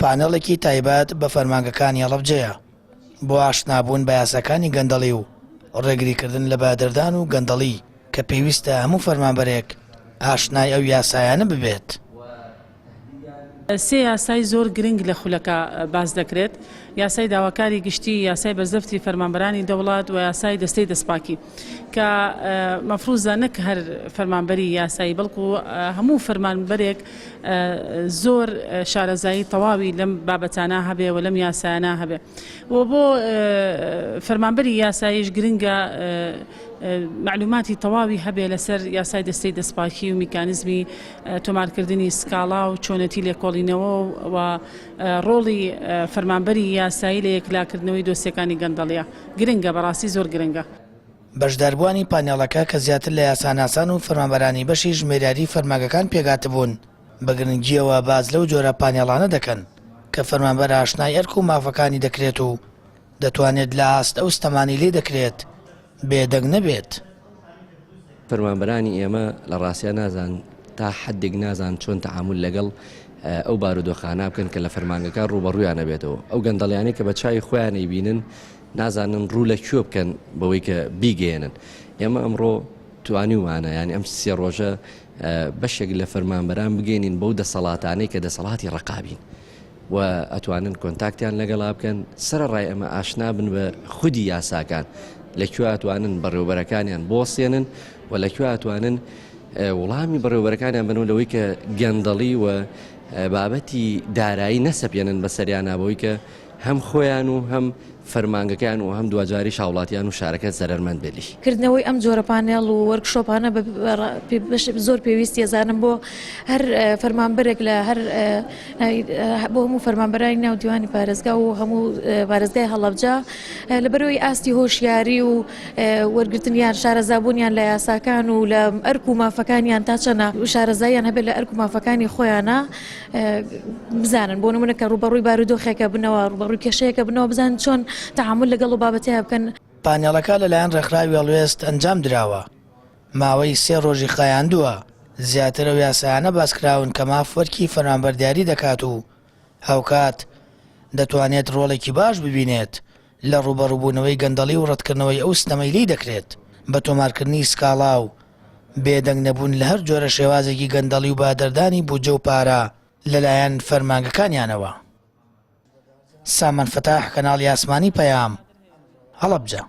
پانەڵێکی تایبەت بە فەرمانگەکانی هەڵەبجەیە بۆ ئاشنابوون بە یاساکانی گەندەڵی و ڕێگریکردن لە بادەردان و گەندەڵی کە پێویستە هەموو فەرمانبەرێک ئاشنای ئەو یاسایانە ببێت. سێ یاسای زۆر گرنگ لە خولەکە باز دەکرێت: یاسای داواکاری گشتی، یاسای بەرزەفتی فەرمانبەرانی دەوڵات و یاسای دەستەی دەستپاکی، کە مەفروضە نەک هەر فەرمانبەری یاسایی بەڵکو هەموو فەرمانبەرێک زۆر شارەزایی تەواوی لەم بابەتانە هەبێ و لەم یاسایانە هەبێ. و بۆ فەرمانبەری یاساییش گرنگە معلوماتی تەواوی هەبێ لەسەر یاسای دەستەی دەستپاکی و میکانیزمی تۆمارکردنی سکاڵا و چۆنەتی لێکۆڵینەوە و ڕۆڵی فەرمانبەری یاسایی لە یەکلاکردنەوەی دۆسیەکانی گەندەڵیە گرنگە، بەڕاستی زۆر گرنگە. بەشداربووانی پانێڵەکە کە زیاتر لە یاساناسان و فەرمانبەرانی بەشی ژمێریاری فەرمانگەکان پێگاتبوون بە گرنگیەوە باز لەو جۆرە پانێڵانە دەکەن کە فەرمانبەر ئاشنای ئەرک و مافەکانی دەکرێت و دەتوانێت لە ئاست ئەو ستەمانی لێ دەکرێت بێدەنگ نەبێت. فەرمانبەرانی ئێمە لە ڕاستیان نازان تا حدێک نازان چۆن تەعامل لەگەڵ ئەو بارودۆخانە بکەن کە لە فەرمانگەکان ڕوبەڕوویان نەبێتەوە. ئەو گەندەڵیانەی کە بە چای خۆیانەی بینن نازانن ڕوو لە کوێ بکەن بەوەی کە بیگەێنن. ئێمە ئەمڕۆ توانیومانە یانی ئەم سێ ڕۆژە بەشێک لە فەرمانبەران بگەێنین بەو دەسەڵاتانەی کە دەسەڵاتی ڕقابین و ئەتوانن کۆنتاکتیان لەگەڵا بکەن. سەرڕای ئەمە ئاشنا بن بە خودی یاساکان، لەکوێ ئەتوانن بەڕێوەبەرەکانیان بۆسێنن و لەکوێ ئەتوانن وەڵامی بەڕێوەبەرەکانیان بنەوە لەوەی کە گەندەڵی و بابەتی دارایی نەسەپێنن بەسەریانە بەوەی کە هەم خۆیان و هەم فەرمانگەکان و هەم دوجاری شاوڵاتیان و شارەکە زەرمەند بێلی. کردنەوەی ئەم جۆرە پانێڵ و وەرکشۆپانە زۆر پێویستی ێزانم بۆ هەر فەرمانبەرێک لە بۆ هەموو فەرمانبەرانی ناو دیوانی پارێزگا و هەموو پارێزگای هەڵەبجە لەبەرەوەی ئاستی هۆشیاری و وەرگرتنیان شارەزابوونیان لە یاساکان و لە ئەرک و مافەکانیان تا چەنە شارەزاییان هەبێت لە ئەرک و مافەکانی خۆیانە بزانن. بۆ نمونە کە ڕوبەڕووی بارودۆخێکە بنەوە، ڕوبەڕووی کێشەیەکە بنەوە، بزانن چۆن تەعامل لەگەڵ و بابەتەیە بکەن. پانێڵەکە لەلایەن ڕێکخراوی هەڵوێست ئەنجام درراوە، ماوەی 3 ڕۆژی خایاندووە. زیاتر ئەو یاسایانە باسکراون کە ماف وەرکی فەرمانبەردیاری دەکات و هاوکات دەتوانێت ڕۆڵێکی باش ببینێت لە ڕوبەڕووبوونەوەی گەندەڵی و ڕەتکردنەوەی ئەو ستەمەی لی دەکرێت بە تۆمارکردنی سکاڵا و بێدەنگ نەبوون لە هەر جۆرە شێوازێکی گەندەڵی و بادەردانی بودجە و پارە لەلایەن فەرمانگەکانیانەوە. سامان فتاح، کەناڵی ئاسمانی پەیام، هەڵەبجە.